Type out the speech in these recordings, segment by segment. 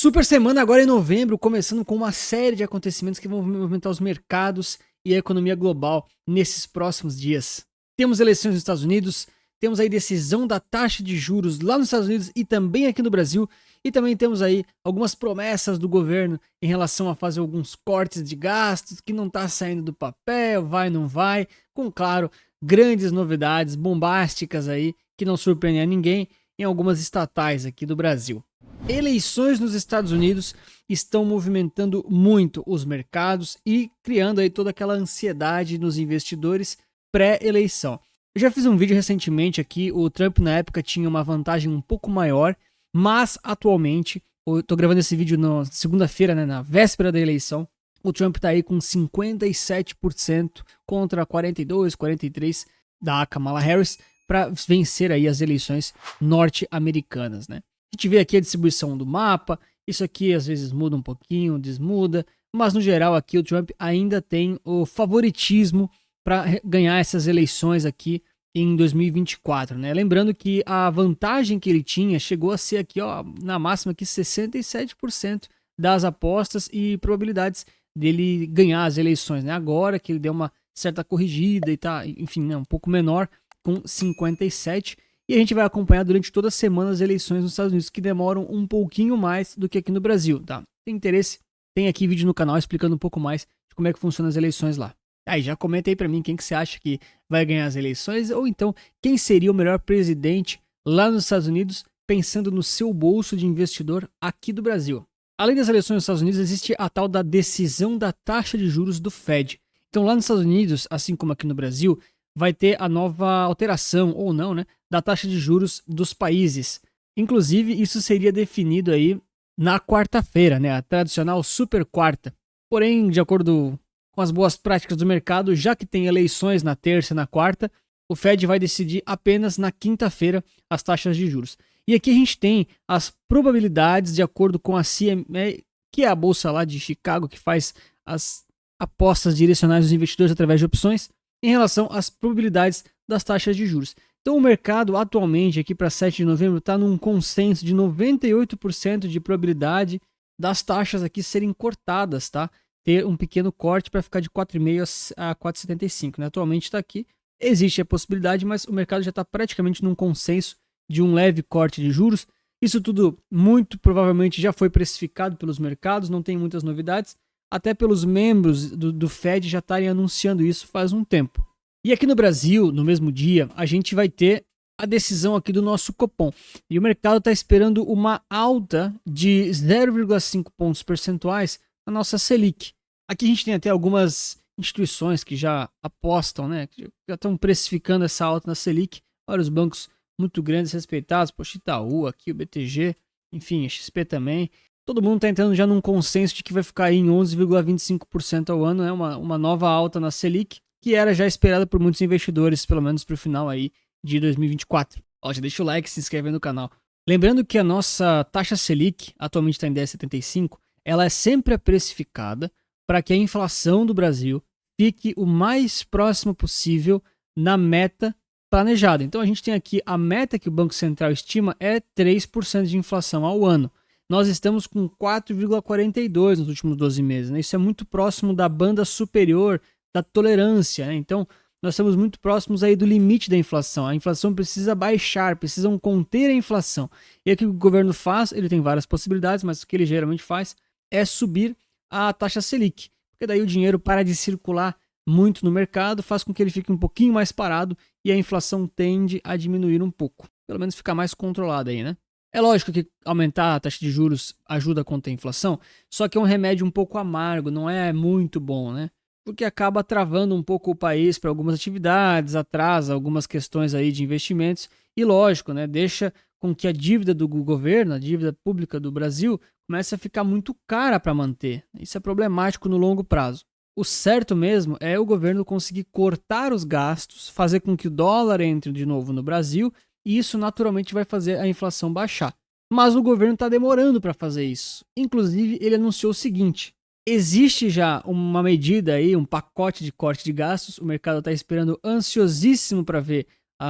Super semana agora em novembro, começando com uma série de acontecimentos que vão movimentar os mercados e a economia global nesses próximos dias. Temos eleições nos Estados Unidos, temos aí decisão da taxa de juros lá nos Estados Unidos e também aqui no Brasil, e também temos aí algumas promessas do governo em relação a fazer alguns cortes de gastos que não está saindo do papel, vai não vai, com claro, grandes novidades bombásticas aí que não surpreendem a ninguém em algumas estatais aqui do Brasil. Eleições nos Estados Unidos estão movimentando muito os mercados e criando aí toda aquela ansiedade nos investidores pré-eleição. Eu já fiz um vídeo recentemente aqui, o Trump na época tinha uma vantagem um pouco maior, mas atualmente, eu tô gravando esse vídeo na segunda-feira, né, na véspera da eleição, o Trump tá aí com 57% contra 42, 43% da Kamala Harris para vencer aí as eleições norte-americanas, né? A gente vê aqui a distribuição do mapa, isso aqui às vezes muda um pouquinho, desmuda, mas no geral aqui o Trump ainda tem o favoritismo para ganhar essas eleições aqui em 2024, né? Lembrando que a vantagem que ele tinha chegou a ser aqui, ó, na máxima aqui 67% das apostas e probabilidades dele ganhar as eleições, né? Agora que ele deu uma certa corrigida e tá, enfim, né, um pouco menor com 57%. E a gente vai acompanhar durante toda a semana as eleições nos Estados Unidos, que demoram um pouquinho mais do que aqui no Brasil, tá? Tem interesse? Tem aqui vídeo no canal explicando um pouco mais de como é que funcionam as eleições lá. Aí já comenta aí pra mim quem que você acha que vai ganhar as eleições, ou então quem seria o melhor presidente lá nos Estados Unidos, pensando no seu bolso de investidor aqui do Brasil. Além das eleições nos Estados Unidos, existe a tal da decisão da taxa de juros do Fed. Então lá nos Estados Unidos, assim como aqui no Brasil, vai ter a nova alteração, ou não, né, da taxa de juros dos países. Inclusive, isso seria definido aí na quarta-feira, né, a tradicional super quarta. Porém, de acordo com as boas práticas do mercado, já que tem eleições na terça e na quarta, o Fed vai decidir apenas na quinta-feira as taxas de juros. E aqui a gente tem as probabilidades de acordo com a CME, que é a bolsa lá de Chicago, que faz as apostas direcionais dos investidores através de opções, em relação às probabilidades das taxas de juros. Então o mercado atualmente aqui para 7 de novembro está num consenso de 98% de probabilidade das taxas aqui serem cortadas, tá? Ter um pequeno corte para ficar de 4,5 a 4,75, né? Atualmente está aqui, existe a possibilidade, mas o mercado já está praticamente num consenso de um leve corte de juros. Isso tudo muito provavelmente já foi precificado pelos mercados, não tem muitas novidades. Até pelos membros do Fed já estarem anunciando isso faz um tempo. E aqui no Brasil, no mesmo dia, a gente vai ter a decisão aqui do nosso Copom. E o mercado está esperando uma alta de 0,5 pontos percentuais na nossa Selic. Aqui a gente tem até algumas instituições que já apostam, né, que já estão precificando essa alta na Selic. Vários bancos muito grandes respeitados, poxa, Itaú, aqui o BTG, enfim, a XP também. Todo mundo está entrando já num consenso de que vai ficar aí em 11,25% ao ano, né? Uma nova alta na Selic, que era já esperada por muitos investidores, pelo menos para o final aí de 2024. Ó, já deixa o like e se inscreve no canal. Lembrando que a nossa taxa Selic, atualmente está em 10,75, ela é sempre precificada para que a inflação do Brasil fique o mais próximo possível na meta planejada. Então a gente tem aqui a meta que o Banco Central estima é 3% de inflação ao ano. Nós estamos com 4,42 nos últimos 12 meses. Né? Isso é muito próximo da banda superior da tolerância. Né? Então, nós estamos muito próximos aí do limite da inflação. A inflação precisa baixar, precisam conter a inflação. E o que o governo faz, ele tem várias possibilidades, mas o que ele geralmente faz é subir a taxa Selic. Porque daí o dinheiro para de circular muito no mercado, faz com que ele fique um pouquinho mais parado e a inflação tende a diminuir um pouco. Pelo menos ficar mais controlada aí, né? É lógico que aumentar a taxa de juros ajuda a conter a inflação, só que é um remédio um pouco amargo, não é muito bom, né? Porque acaba travando um pouco o país para algumas atividades, atrasa algumas questões aí de investimentos e, lógico, né, deixa com que a dívida do governo, a dívida pública do Brasil, comece a ficar muito cara para manter. Isso é problemático no longo prazo. O certo mesmo é o governo conseguir cortar os gastos, fazer com que o dólar entre de novo no Brasil, e isso naturalmente vai fazer a inflação baixar. Mas o governo está demorando para fazer isso. Inclusive, ele anunciou o seguinte: existe já uma medida aí, um pacote de corte de gastos, o mercado está esperando ansiosíssimo para ver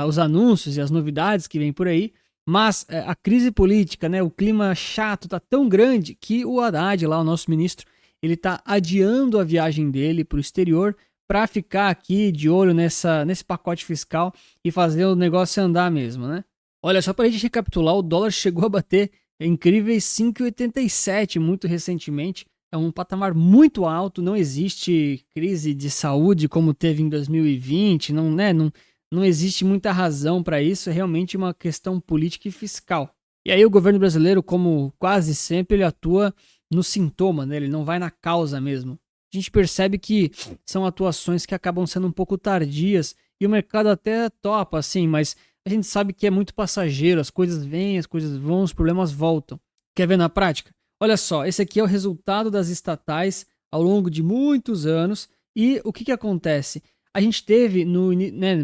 os anúncios e as novidades que vêm por aí, Mas a crise política, né, o clima chato tá tão grande que o Haddad, lá o nosso ministro, ele tá adiando a viagem dele para o exterior para ficar aqui de olho nesse pacote fiscal e fazer o negócio andar mesmo, né? Olha, só para a gente recapitular, o dólar chegou a bater incríveis 5,87 muito recentemente. É um patamar muito alto, não existe crise de saúde como teve em 2020, não, né, não existe muita razão para isso, é realmente uma questão política e fiscal. E aí o governo brasileiro, como quase sempre, ele atua no sintoma, né? Ele não vai na causa mesmo. A gente percebe que são atuações que acabam sendo um pouco tardias e o mercado até topa, assim, mas a gente sabe que é muito passageiro, as coisas vêm, as coisas vão, os problemas voltam. Quer ver na prática? Olha só, esse aqui é o resultado das estatais ao longo de muitos anos e o que acontece? A gente teve no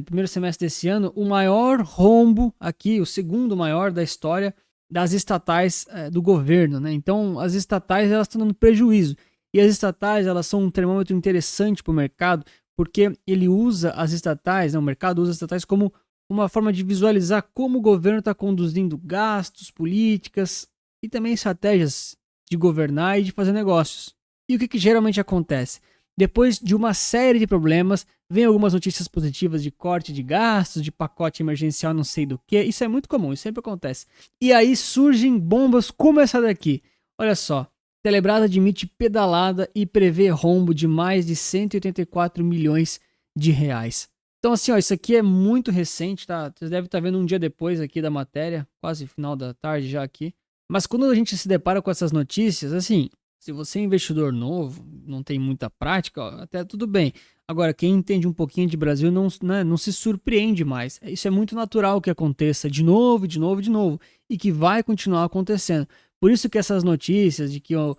primeiro semestre desse ano o maior rombo aqui, o segundo maior da história das estatais do governo, né? Então as estatais elas estão dando prejuízo e as estatais elas são um termômetro interessante para o mercado porque ele usa as estatais, né? O mercado usa as estatais como uma forma de visualizar como o governo está conduzindo gastos, políticas e também estratégias de governar e de fazer negócios. E o que geralmente acontece? Depois de uma série de problemas, vem algumas notícias positivas de corte de gastos, de pacote emergencial não sei do que. Isso é muito comum, isso sempre acontece. E aí surgem bombas como essa daqui. Olha só, Telebrás admite pedalada e prevê rombo de mais de 184 milhões de reais. Então assim, ó, isso aqui é muito recente, tá? Vocês devem estar vendo um dia depois aqui da matéria, quase final da tarde já aqui. Mas quando a gente se depara com essas notícias, assim, se você é investidor novo, não tem muita prática, ó, até tudo bem. Agora, quem entende um pouquinho de Brasil não, né, não se surpreende mais. Isso é muito natural que aconteça de novo, de novo, de novo. E que vai continuar acontecendo. Por isso que essas notícias de que o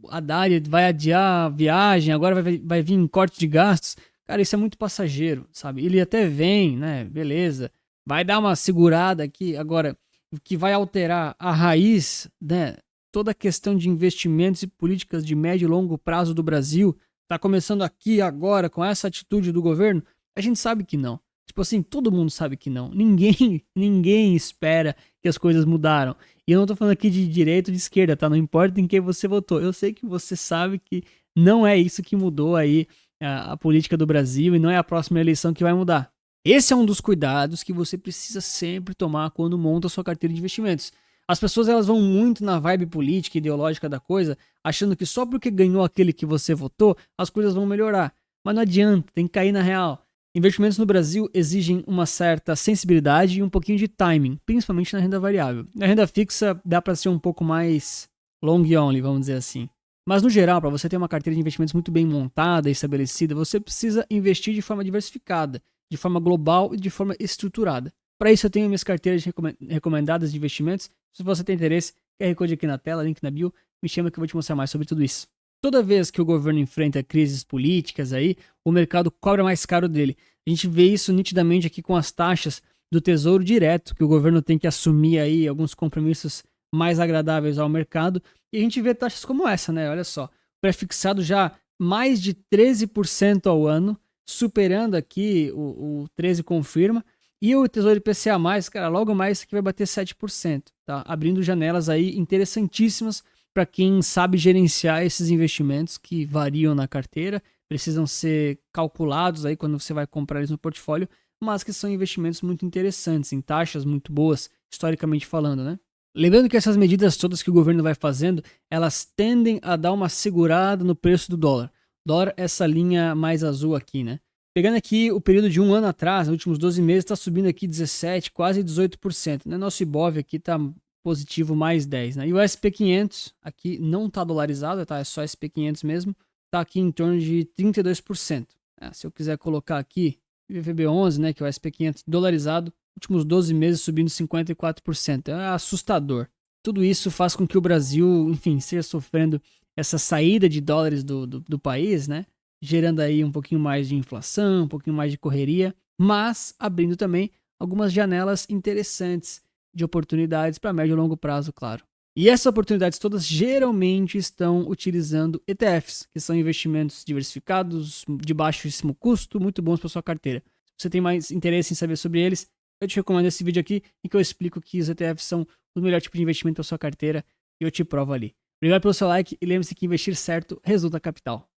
Haddad vai adiar a viagem, agora vai vir em corte de gastos, cara, isso é muito passageiro, sabe? Ele até vem, né, beleza, vai dar uma segurada aqui. Agora, o que vai alterar a raiz, né, toda a questão de investimentos e políticas de médio e longo prazo do Brasil, tá começando aqui agora com essa atitude do governo? A gente sabe que não. Tipo assim, todo mundo sabe que não. Ninguém espera que as coisas mudaram. E eu não tô falando aqui de direita ou de esquerda, tá? Não importa em quem você votou. Eu sei que você sabe que não é isso que mudou aí a política do Brasil e não é a próxima eleição que vai mudar. Esse é um dos cuidados que você precisa sempre tomar quando monta a sua carteira de investimentos. As pessoas elas vão muito na vibe política e ideológica da coisa, achando que só porque ganhou aquele que você votou, as coisas vão melhorar. Mas não adianta, tem que cair na real. Investimentos no Brasil exigem uma certa sensibilidade e um pouquinho de timing, principalmente na renda variável. Na renda fixa dá para ser um pouco mais long only, vamos dizer assim. Mas no geral, para você ter uma carteira de investimentos muito bem montada e estabelecida, você precisa investir de forma diversificada, de forma global e de forma estruturada. Para isso eu tenho minhas carteiras recomendadas de investimentos. Se você tem interesse, QR Code aqui na tela, link na bio, me chama que eu vou te mostrar mais sobre tudo isso. Toda vez que o governo enfrenta crises políticas aí, o mercado cobra mais caro dele. A gente vê isso nitidamente aqui com as taxas do Tesouro Direto, que o governo tem que assumir aí alguns compromissos mais agradáveis ao mercado. E a gente vê taxas como essa, né? Olha só, prefixado já mais de 13% ao ano, superando aqui o 13 confirma. E o Tesouro IPCA+, cara, logo mais isso aqui vai bater 7%, tá? Abrindo janelas aí interessantíssimas para quem sabe gerenciar esses investimentos que variam na carteira, precisam ser calculados aí quando você vai comprar eles no portfólio, mas que são investimentos muito interessantes, em taxas muito boas, historicamente falando, né? Lembrando que essas medidas todas que o governo vai fazendo, elas tendem a dar uma segurada no preço do dólar. Dólar, essa linha mais azul aqui, né? Pegando aqui o período de um ano atrás, nos últimos 12 meses, está subindo aqui 17%, quase 18%. Né? Nosso Ibov aqui está positivo mais 10%. Né? E o SP500 aqui não está dolarizado, tá? É só SP500 mesmo. Está aqui em torno de 32%. Se eu quiser colocar aqui, IVVB11, né, que é o SP500 dolarizado, últimos 12 meses subindo 54%. É assustador. Tudo isso faz com que o Brasil, enfim, esteja sofrendo essa saída de dólares do país, né? Gerando aí um pouquinho mais de inflação, um pouquinho mais de correria, mas abrindo também algumas janelas interessantes de oportunidades para médio e longo prazo, claro. E essas oportunidades todas geralmente estão utilizando ETFs, que são investimentos diversificados, de baixíssimo custo, muito bons para sua carteira. Se você tem mais interesse em saber sobre eles, eu te recomendo esse vídeo aqui em que eu explico que os ETFs são o melhor tipo de investimento para sua carteira e eu te provo ali. Obrigado pelo seu like e lembre-se que investir certo resulta capital.